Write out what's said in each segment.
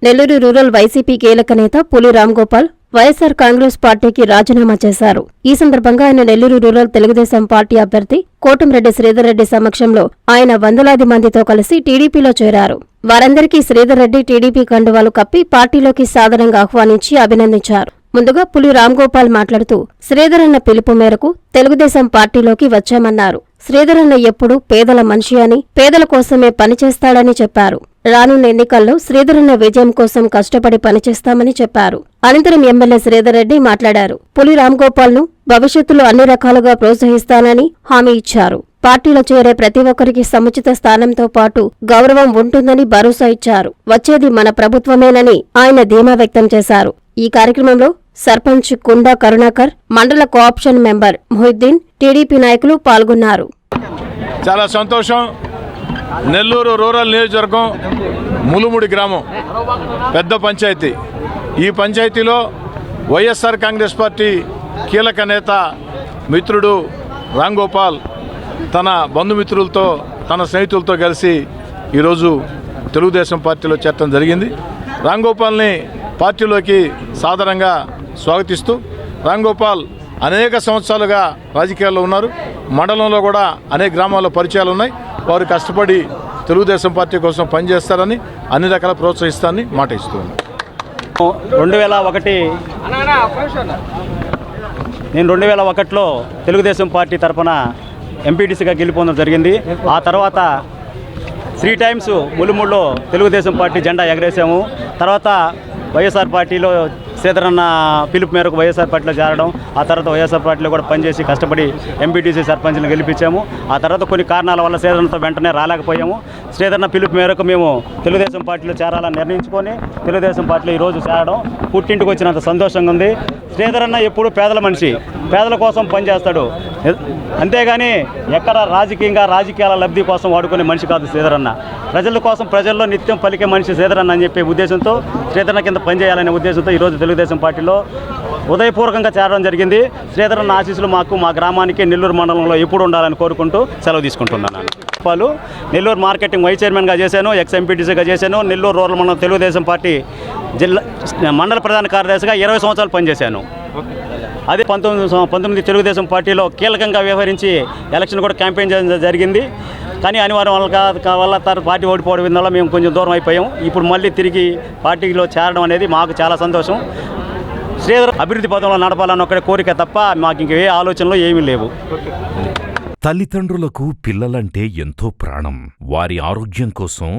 Nellore rural YCP కీలక నేత పులి రాంగోపాల్ వైఎస్సార్ కాంగ్రెస్ పార్టీకి రాజీనామా చేశారు. ఈ సందర్భంగా ఆయన నెల్లూరు రూరల్ తెలుగుదేశం పార్టీ అభ్యర్థి కోటంరెడ్డి శ్రీధర్ రెడ్డి సమక్షంలో ఆయన వందలాది మందితో కలిసి టీడీపీలో చేరారు. వారందరికీ శ్రీధర్ రెడ్డి టీడీపీ కండువాలు కప్పి పార్టీలోకి సాదరంగా ఆహ్వానించి అభినందించారు. ముందుగా పులి రాంగోపాల్ మాట్లాడుతూ శ్రీధరన్న పిలుపు మేరకు తెలుగుదేశం పార్టీలోకి వచ్చామన్నారు. శ్రీధరన్న ఎప్పుడూ పేదల మనిషి అని, పేదల కోసమే పనిచేస్తాడని చెప్పారు. రానున్న ఎన్నికల్లో శ్రీధరన్న విజయం కోసం కష్టపడి పనిచేస్తామని చెప్పారు. అనంతరం ఎమ్మెల్యే శ్రీధర్ రెడ్డి మాట్లాడారు. పులి రాంగోపాల్ ను భవిష్యత్తులో అన్ని రకాలుగా ప్రోత్సహిస్తానని హామీ ఇచ్చారు. పార్టీలో చేరే ప్రతి ఒక్కరికి సముచిత స్థానంతో పాటు గౌరవం ఉంటుందని భరోసా ఇచ్చారు. వచ్చేది మన ప్రభుత్వమేనని ఆయన ధీమా వ్యక్తం చేశారు. ఈ కార్యక్రమంలో సర్పంచ్ కుండా కరుణాకర్, మండల కోఆప్షన్ మెంబర్ మొహిద్దీన్, టీడీపీ నాయకులు పాల్గొన్నారు. చాలా సంతోషం. నెల్లూరు రూరల్ నియోజకవర్గం ములుముడి గ్రామం పెద్ద పంచాయతీ. ఈ పంచాయతీలో వైఎస్ఆర్ కాంగ్రెస్ పార్టీ కీలక నేత మిత్రుడు రాంగోపాల్ తన బంధుమిత్రులతో, తన స్నేహితులతో కలిసి ఈరోజు తెలుగుదేశం పార్టీలో చేరడం జరిగింది. రాంగోపాల్ని పార్టీలోకి సాదరంగా స్వాగతిస్తూ, రాంగోపాల్ అనేక సంవత్సరాలుగా రాజకీయాల్లో ఉన్నారు. మండలంలో కూడా అనేక గ్రామాల్లో పరిచయాలు ఉన్నాయి. వారు కష్టపడి తెలుగుదేశం పార్టీ కోసం పనిచేస్తారని, అన్ని రకాల ప్రోత్సహిస్తారని మాట ఇస్తున్నాను. 2001లో తెలుగుదేశం పార్టీ తరఫున ఎంపీటీసీగా గెలుపొందడం జరిగింది. ఆ తర్వాత 3 టైమ్స్ ములుముల్లో తెలుగుదేశం పార్టీ జెండా ఎగరేసాము. తర్వాత వైఎస్ఆర్ పార్టీలో శ్రీధరన్న పిలుపు మేరకు వైఎస్ఆర్ పార్టీలో చేరడం, ఆ తర్వాత వైఎస్ఆర్ పార్టీలో కూడా పనిచేసి కష్టపడి ఎంపీటీసీ సర్పంచ్ని గెలిపించాము. ఆ తర్వాత కొన్ని కారణాల వల్ల శ్రీధరన్నతో వెంటనే రాలేకపోయాము. శ్రీధరన్న పిలుపు మేరకు మేము తెలుగుదేశం పార్టీలో చేరాలని నిర్ణయించుకొని తెలుగుదేశం పార్టీలో ఈరోజు చేరడం పుట్టింటికి వచ్చినంత సంతోషంగా ఉంది. శ్రీధరన్న ఎప్పుడు పేదల మనిషి, పేదల కోసం పనిచేస్తాడు. అంతేగాని ఎక్కడ రాజకీయాల లబ్ధి కోసం వాడుకునే మనిషి కాదు శ్రీధరన్న. ప్రజల కోసం, ప్రజల్లో నిత్యం పలికే మనిషి శ్రీధరన్న అని చెప్పే ఉద్దేశంతో, శ్రీధరన్న కింద పనిచేయాలనే ఉద్దేశంతో ఈరోజు తెలుగుదేశం పార్టీలో ఉదయపూర్వకంగా చేరడం జరిగింది. శ్రీధరన్న ఆశీస్సులు మాకు, మా గ్రామానికి, నెల్లూరు మండలంలో ఎప్పుడు ఉండాలని కోరుకుంటూ సెలవు తీసుకుంటున్నాను. నెల్లూరు మార్కెటింగ్ వైస్ చైర్మన్గా చేశాను, ఎక్స్ ఎంపీటీసీగా చేశాను. నెల్లూరు రూరల్ మండలం తెలుగుదేశం పార్టీ జిల్లా మండల ప్రధాన కార్యదర్శిగా 20 సంవత్సరాలు పనిచేశాను. అదే 19 తెలుగుదేశం పార్టీలో కీలకంగా వ్యవహరించి ఎలక్షన్ కూడా క్యాంపెయిన్ చేయడం జరిగింది. కానీ అనివార్యం వల్ల పార్టీ ఓడిపోవడం వల్ల మేము కొంచెం దూరం అయిపోయాం. ఇప్పుడు మళ్ళీ తిరిగి పార్టీలో చేరడం అనేది మాకు చాలా సంతోషం. శ్రీధర్ అభివృద్ధి పథంలో నడపాలన్న ఒక్కడే కోరిక తప్ప మాకు ఇంకే ఆలోచనలు ఏమీ లేవు. తల్లిదండ్రులకు పిల్లలంటే ఎంతో ప్రాణం. వారి ఆరోగ్యం కోసం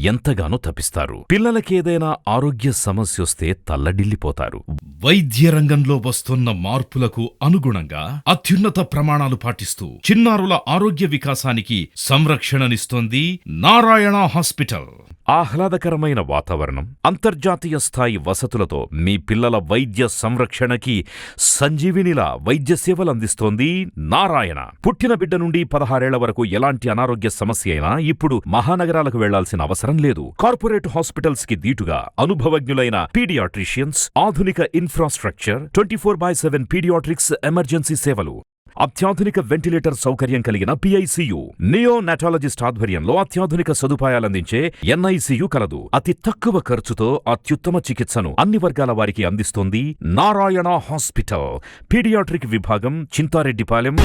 ఎంతగానో తపిస్తారు. పిల్లలకేదైనా ఆరోగ్య సమస్యొస్తే తల్లడిల్లిపోతారు. వైద్య రంగంలో వస్తున్న మార్పులకు అనుగుణంగా అత్యున్నత ప్రమాణాలు పాటిస్తూ చిన్నారుల ఆరోగ్య వికాసానికి సంరక్షణనిస్తోంది నారాయణ హాస్పిటల్. ఆహ్లాదకరమైన వాతావరణం, అంతర్జాతీయ స్థాయి వసతులతో మీ పిల్లల వైద్య సంరక్షణకి సంజీవినిలా వైద్య సేవలందిస్తోంది నారాయణ. పుట్టిన బిడ్డ నుండి 16 ఏళ్ల వరకు ఎలాంటి అనారోగ్య సమస్య అయినా ఇప్పుడు మహానగరాలకు వెళ్లాల్సిన అవసరం లేదు. కార్పొరేట్ హాస్పిటల్స్ కి దీటుగా అనుభవజ్ఞులైన పీడియాట్రిషియన్స్, ఆధునిక ఇన్ఫ్రాస్ట్రక్చర్, 24/7 పీడియాట్రిక్స్ ఎమర్జెన్సీ సేవలు, అత్యాధునిక వెంటిలేటర్ సౌకర్యం కలిగిన PICU, నియోనాటాలజిస్ట్ ఆధ్వర్యంలో అత్యాధునిక సదుపాయాలందించే NICU కలదు. అతి తక్కువ ఖర్చుతో అత్యుత్తమ చికిత్సను అన్ని వర్గాల వారికి అందిస్తోంది నారాయణ హాస్పిటల్. పీడియాట్రిక్ విభాగం, చింతారెడ్డిపాలెం.